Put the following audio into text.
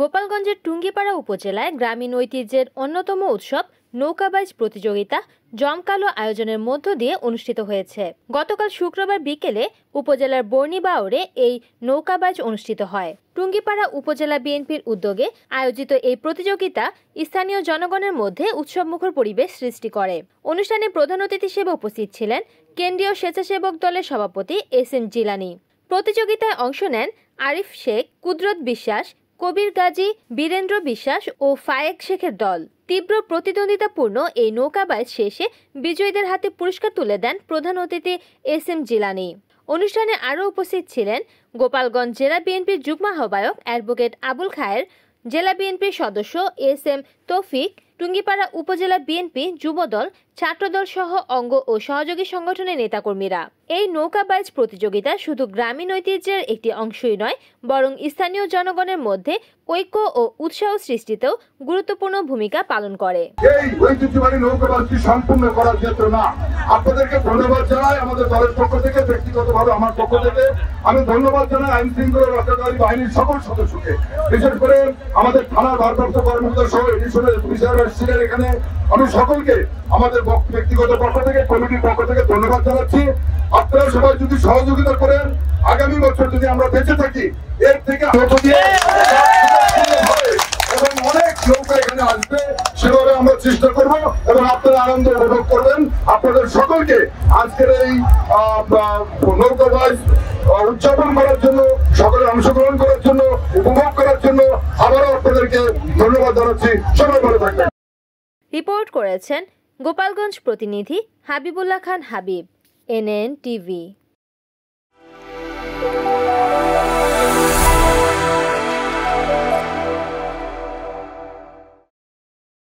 গোপালগঞ্জের টুঙ্গিপাড়া উপজেলায় গ্রামীণ ঐতিহ্যের অন্যতম উৎসব নৌকাবাইজ প্রতিযোগিতা জমকালো আয়োজনের মধ্য দিয়ে অনুষ্ঠিত হয়েছে। গতকাল শুক্রবার বিকেলে উপজেলার বর্ণিবাওরে এই নৌকাবাইজ অনুষ্ঠিত হয়। টুঙ্গিপাড়া উপজেলা বিএনপির উদ্যোগে আয়োজিত এই প্রতিযোগিতা স্থানীয় জনগণের মধ্যে উৎসবমুখর পরিবেশ সৃষ্টি করে। অনুষ্ঠানে প্রধান অতিথি হিসেবে উপস্থিত ছিলেন কেন্দ্রীয় স্বেচ্ছাসেবক দলের সভাপতি এস.এম. জিলানী। প্রতিযোগিতায় অংশ নেন আরিফ শেখ, কুদরত বিশ্বাস, কবির গাজী, বীরেন্দ্র বিশ্বাস ও ফায়েক শেখের দল। তীব্র প্রতিদ্বন্দ্বিতাপূর্ণ এই নৌকাবাইজ শেষে বিজয়ীদের হাতে পুরস্কার তুলে দেন প্রধান অতিথি এস.এম. জিলানী। অনুষ্ঠানে আরও উপস্থিত ছিলেন গোপালগঞ্জ জেলা বিএনপির যুগ্ম আহ্বায়ক অ্যাডভোকেট আবুল খায়ের, জেলা বিএনপির সদস্য এস.এম. তৌফিক, টুঙ্গিপাড়া উপজেলা বিএনপি যুবদল, ছাত্রদল সহ অঙ্গ ও সহযোগী সংগঠনের নেতাকর্মীরা। এই নৌকাবাইজ প্রতিযোগিতা শুধু গ্রামীণ ঐতিহ্যের একটি অংশই নয়, বরং স্থানীয় জনগণের মধ্যে ঐক্য ও উৎসাহ সৃষ্টিতেও গুরুত্বপূর্ণ ভূমিকা পালন করে। এই ঐতিহ্যবাহী নৌকাবাইজটি সম্পূর্ণ করার ক্ষেত্রে না, আপনাদেরকে ধন্যবাদ জানাই। আমাদের দলের পক্ষ থেকে, ব্যক্তিগতভাবে আমার পক্ষ থেকে আমি ধন্যবাদ জানাই আইন শৃঙ্খলা রক্ষাকারী বাহিনীর সকল সদস্যকে, বিশেষ করে আমাদের থানার ভারপ্রাপ্ত কর্মকর্তা সহ এডিশনাল অফিসার ছিলেন এখানে। আমি সকলকে আমাদের ব্যক্তিগত পক্ষ থেকে, কমিটির পক্ষ থেকে ধন্যবাদ জানাচ্ছি। আপনারা সবাই যদি সহযোগিতা করেন, আগামী বছর যদি আমরা বেঁচে থাকি, এর থেকে এবং অনেক নৌকা এখানে আসবে, সেভাবে আমরা চেষ্টা করব এবং আপনারা আনন্দ উপভোগ করবেন। আপনাদের সকলকে আজকের এই নৌকাবাইজ উদযাপন করার জন্য, সকলে অংশগ্রহণ করার জন্য, উপভোগ করার জন্য আবারও আপনাদেরকে ধন্যবাদ জানাচ্ছি। সবাই ভালো থাকবেন। রিপোর্ট করেছেন গোপালগঞ্জ প্রতিনিধি হাবিবুল্লাহ খান হাবিব, NN TV।